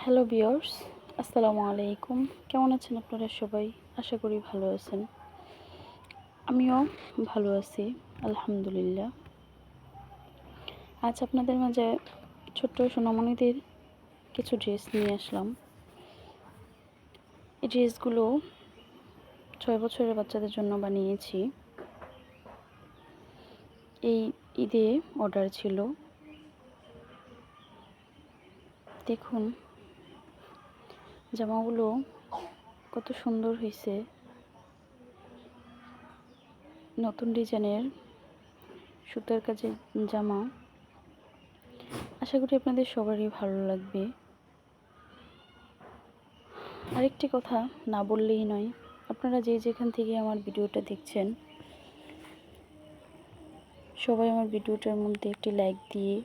Hello viewers, আসসালামু আলাইকুম। কেমন আছেন আপনারা সবাই? আশা করি ভালো আছেন। আমিও ভালো আছি, আলহামদুলিল্লাহ। আজ আপনাদের মাঝে ছোট্ট সোনামণিদের কিছু ড্রেস নিয়ে আসলাম। এই ড্রেসগুলো 6 বছরের বাচ্চাদের জন্য বানিয়েছি। এই ঈদে অর্ডার ছিল। দেখুন জামাগুলো কত সুন্দর হয়েছে। নতুন ডিজাইনের সুতার কাজের জামা। আশা করি আপনাদের সবারই ভালো লাগবে। আরেকটি কথা না বললেই নয়, আপনারা যে যেখান থেকে আমার ভিডিওটা দেখছেন সবাই আমার ভিডিওটার মধ্যে একটি লাইক দিয়ে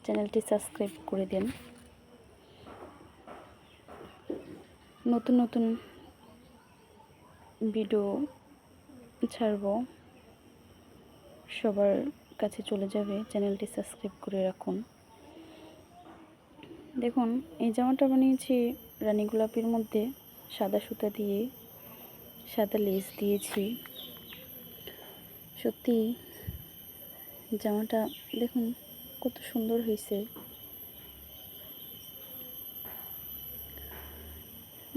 চ্যানেলটি সাবস্ক্রাইব করে দেন। নতুন নতুন ভিডিও ছাড়ব, সবার কাছে চলে যাবে। চ্যানেলটি সাবস্ক্রাইব করে রাখুন। দেখুন এই জামাটা বানিয়েছি রানী গোলাপির মধ্যে, সাদা সুতা দিয়ে সাদা লেস দিয়েছি। সত্যি জামাটা দেখুন কত সুন্দর হয়েছে।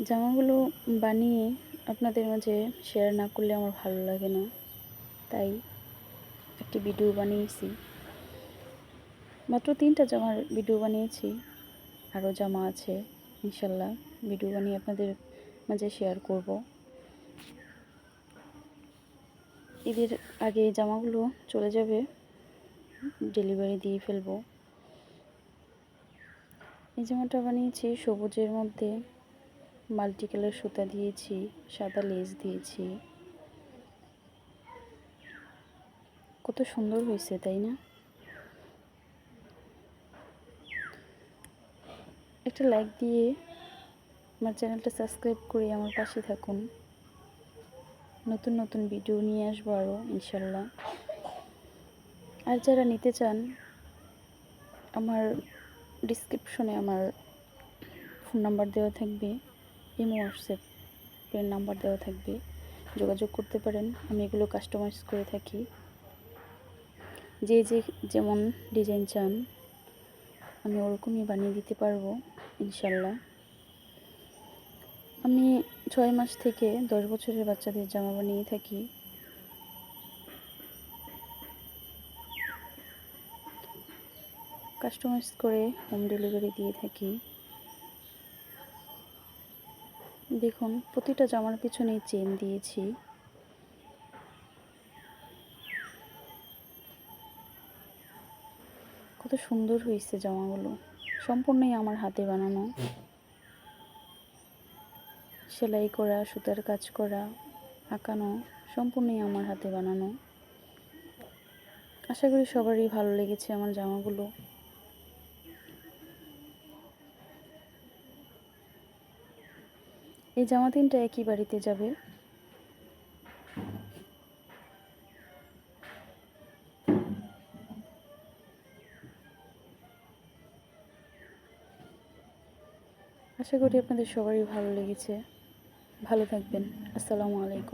জামাগুলো বানিয়ে আপনাদের মাঝে শেয়ার না করলে আমার ভালো লাগে না, তাই একটি ভিডিও বানিয়েছি। মাত্র 3টা জামার ভিডিও বানিয়েছি, আরও জামা আছে ইনশাল্লাহ ভিডিও বানিয়ে আপনাদের মাঝে শেয়ার করব। ঈদের আগে জামাগুলো চলে যাবে, ডেলিভারি দিয়ে ফেলবো। এই জামাটা বানিয়েছি সবুজের মধ্যে, মাল্টি কালার সুতা দিয়েছি, সাদা লেস দিয়েছি। কত সুন্দর হয়েছে তাই না? একটা লাইক দিয়ে আমার চ্যানেলটা সাবস্ক্রাইব করে আমার পাশে থাকুন। নতুন নতুন ভিডিও নিয়ে আসবো আরও ইনশাল্লাহ। আর যারা নিতে চান আমার ডিসক্রিপশনে আমার ফোন নাম্বার দেওয়া থাকবে, ইমো হোয়াটসঅ্যাপের নাম্বার দেওয়া থাকবে, যোগাযোগ করতে পারেন। আমি এগুলো কাস্টমাইজ করে থাকি। যে যেমন ডিজাইন চান আমি ওরকমই বানিয়ে দিতে পারবো ইনশাল্লাহ। আমি 6 মাস থেকে 10 বছরের বাচ্চাদের জামা বানিয়ে থাকি। কাস্টমাইজ করে হোম ডেলিভারি দিয়ে থাকি। দেখুন প্রতিটা জামার পিছনে চেন দিয়েছি। কত সুন্দর হয়েছে জামাগুলো, সম্পূর্ণই আমার হাতে বানানো। সেলাই করা, সুতার কাজ করা, আঁকানো সম্পূর্ণই আমার হাতে বানানো। আশা করি সবারই ভালো লেগেছে আমার জামাগুলো। এই জামা 3টা একই বাড়িতে যাবে। আশা করি আপনাদের সবারই ভালো লেগেছে। ভালো থাকবেন। আসসালামু আলাইকুম।